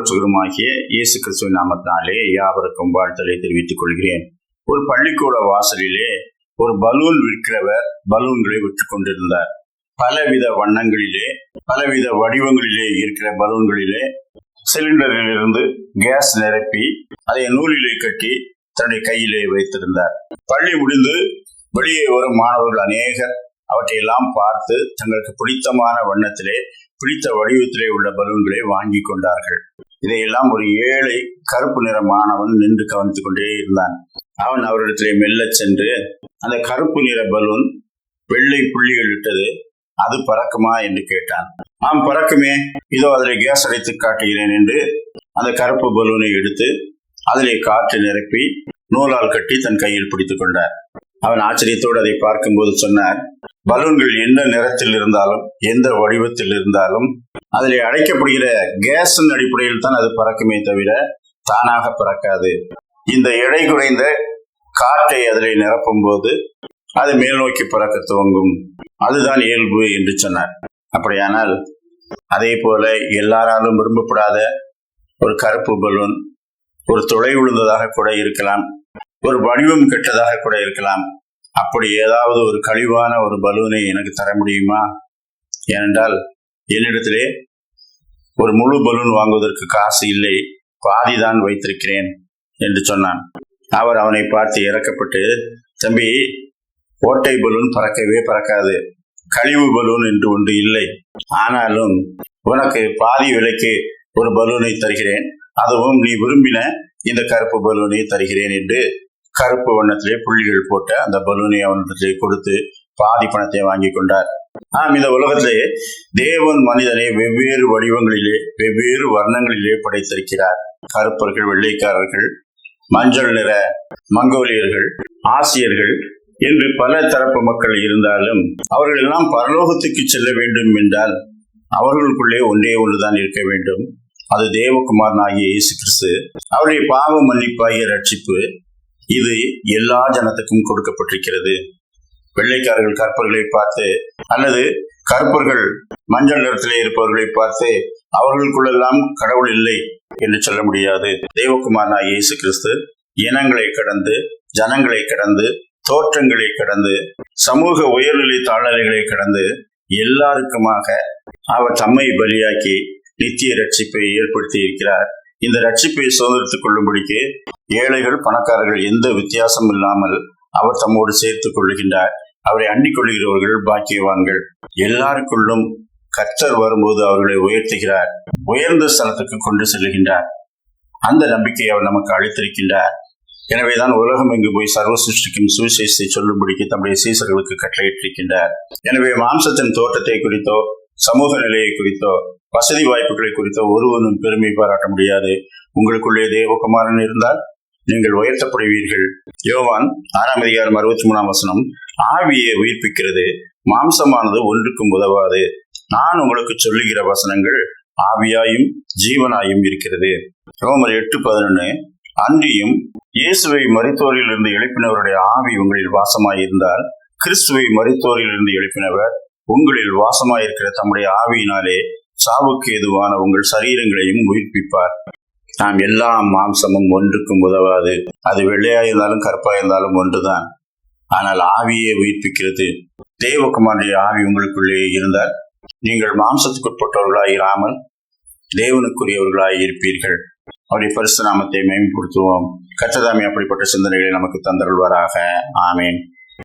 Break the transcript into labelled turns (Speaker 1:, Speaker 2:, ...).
Speaker 1: ரட்சகருமாகிய இயேசு கிறிஸ்துவின் நாமத்தினாலே யாவருக்கும் வாழ்த்தலை தெரிவித்துக் கொள்கிறேன். ஒரு பள்ளிக்கூட வாசலிலே ஒரு பலூன் விற்கிறவர் பலூன்களை விற்றுக் கொண்டிருந்தார். பலவித வண்ணங்களிலே பலவித வடிவங்களிலே இருக்கிற பலூன்களிலே சிலிண்டரிலிருந்து கேஸ் நிரப்பி அதை நூலிலே கட்டி தன்னுடைய கையிலே வைத்திருந்தார். பள்ளி முடிந்து வெளியே வரும் மாணவர்கள் அநேகர் அவற்றையெல்லாம் பார்த்து தங்களுக்கு பிடித்தமான வண்ணத்திலே பிடித்த வடிவத்திலே உள்ள பலூன்களை வாங்கி கொண்டார்கள். இதையெல்லாம் ஒரு ஏழை கருப்பு நிற மாணவன் நின்று கவனித்துக் கொண்டே இருந்தான். அவன் அவரிடத்திலே மெல்ல சென்று, அந்த கருப்பு நிற பலூன் வெள்ளை புள்ளிகள் இட்டது, அது பறக்குமா என்று கேட்டான். ஆம், பறக்குமே, இதோ அதிலே கேஸ் அடைத்து காட்டுகிறேன் என்று அந்த கருப்பு பலூனை எடுத்து அதிலே காற்று நிரப்பி நூலால் கட்டி தன் கையில் பிடித்துக் கொண்டார். அவன் ஆச்சரியத்தோடு அதை பார்க்கும்போது சொன்னார், பலூன்கள் எந்த நிறத்தில் இருந்தாலும் எந்த வடிவத்தில் இருந்தாலும் அதிலே அடைக்கப்படுகிற கேஸின் அடிப்படையில் தான் அது பறக்குமே தவிர தானாக பறக்காது. இந்த எடை குறைந்த காற்றை அதிலே நிரப்பும் போது அது மேல் நோக்கி பறக்க துவங்கும், அதுதான் இயல்பு என்று சொன்னார். அப்படியானால் அதே போல எல்லாராலும் விரும்பப்படாத ஒரு கருப்பு பலூன் ஒரு துளை விழுந்ததாக கூட இருக்கலாம், ஒரு வடிவம் கெட்டதாக கூட இருக்கலாம். அப்படி ஏதாவது ஒரு கழிவான ஒரு பலூனை எனக்கு தர முடியுமா? ஏனென்றால் என்னிடத்திலே ஒரு முழு பலூன் வாங்குவதற்கு காசு இல்லை, பாதிதான் வைத்திருக்கிறேன் என்று சொன்னான். அவர் அவனை பார்த்து இறக்கப்பட்டு, தம்பி, ஓட்டை பலூன் பறக்கவே பறக்காது, கழிவு பலூன் என்று ஒன்று இல்லை. ஆனாலும் உனக்கு பாதி விலைக்கு ஒரு பலூனை தருகிறேன், அதுவும் நீ விரும்பின இந்த கருப்பு பலூனை தருகிறேன் என்று கருப்பு வண்ணத்திலே புள்ளிகள் போட்ட அந்த பலூனை அவனிடத்திலே கொடுத்து பாதி பணத்தை வாங்கி கொண்டார். இந்த உலகத்திலே தேவன் மனிதனை வெவ்வேறு வடிவங்களிலே வெவ்வேறு வர்ணங்களிலே படைத்திருக்கிறார். கருப்பர்கள், வெள்ளைக்காரர்கள், மஞ்சள் நிற மங்கோலியர்கள், ஆசியர்கள் என்று பல தரப்பு மக்கள் இருந்தாலும் அவர்கள் எல்லாம் பரலோகத்துக்கு செல்ல வேண்டும் என்றால் அவர்களுக்குள்ளே ஒன்றே ஒன்றுதான் இருக்க வேண்டும், அது தேவகுமாரனாகிய இயேசு கிறிஸ்து. அவருடைய பாவ மன்னிப்பாகிய ரட்சிப்பு இது எல்லா ஜனத்துக்கும் கொடுக்கப்பட்டிருக்கிறது. வெள்ளைக்காரர்கள் கருப்பர்களை பார்த்து அல்லது கருப்பர்கள் மஞ்சள் நிறத்திலே இருப்பவர்களை பார்த்து அவர்களுக்குள்ளெல்லாம் கடவுள் இல்லை என்று சொல்ல முடியாது. தேவகுமாரனாகிய இயேசு கிறிஸ்து இனங்களை கடந்து, ஜனங்களை கடந்து, தோற்றங்களை கடந்து, சமூக உயர்நிலை தாழ்நிலைகளை கடந்து எல்லாருக்குமாக அவர் தம்மை பலியாக்கி நித்திய ரட்சிப்பை ஏற்படுத்தி இருக்கிறார். இந்த ரட்சிப்பை சுதந்திரத்துக் கொள்ளும்படிக்கு ஏழைகள் பணக்காரர்கள் எந்த வித்தியாசம் இல்லாமல் அவர் தம்மோடு சேர்த்துக் கொள்ளுகின்றார். அவரை அண்டிக் கொள்கிறவர்கள் பாக்கியவான்கள். எல்லாருக்குள்ளும் கர்த்தர் வரும்போது அவர்களை உயர்த்துகிறார், உயர்ந்த ஸ்தலத்துக்கு கொண்டு செல்லுகின்றார். அந்த நம்பிக்கையை அவர் நமக்கு அளித்திருக்கின்றார். எனவேதான் உலகம் எங்கு போய் சர்வ சிருஷ்டிக்கும் சுவிசேஷத்தை சொல்லும்படிக்கு தம்முடைய சீசர்களுக்கு கட்டளையிட்டிருக்கின்றார். எனவே மாம்சத்தின் தோற்றத்தை குறித்தோ சமூக நிலையை குறித்தோ வசதி வாய்ப்புகளை குறித்தோ ஒருவனும் பெருமை பாராட்ட முடியாது. உங்களுக்குள்ளே தேவகுமாரன் இருந்தால் நீங்கள் உயர்த்தப்படுவீர்கள். யோவான் 6:63 ஆவியை உயிர்ப்பிக்கிறது, மாம்சமானது ஒன்றுக்கும் உதவாது. நான் உங்களுக்கு சொல்லுகிற வசனங்கள் ஆவியாயும் ஜீவனாயும் இருக்கிறது. ரோமர் 8:11 அன்றியும் இயேசுவை மரித்தோரில் இருந்து எழுப்பினவருடைய ஆவி உங்களில் வாசமாயிருந்தால் கிறிஸ்துவை மரித்தோரில் இருந்து எழுப்பினவர் உங்களில் வாசமாயிருக்கிற தம்முடைய ஆவியினாலே சாவுக்கு ஏதுவான உங்கள் சரீரங்களையும் உயிர்ப்பிப்பார். நாம் எல்லா மாம்சமும் ஒன்றுக்கும் உதவாது, அது வெள்ளையாயிருந்தாலும் கருப்பாயிருந்தாலும் ஒன்றுதான். ஆனால் ஆவியை உயிர்ப்பிக்கிறது. தேவகுமாரனுடைய ஆவி உங்களுக்குள்ளே இருந்தால் நீங்கள் மாம்சத்துக்குட்பட்டவர்களாய் இராமல் தேவனுக்குரியவர்களாய் இருப்பீர்கள். அவருடைய பரிசுத்த நாமத்தை மேம்படுத்துவோம். கர்த்தர் தாமே அப்படிப்பட்ட சிந்தனைகளை நமக்கு தந்தருள்வாராக. ஆமேன்.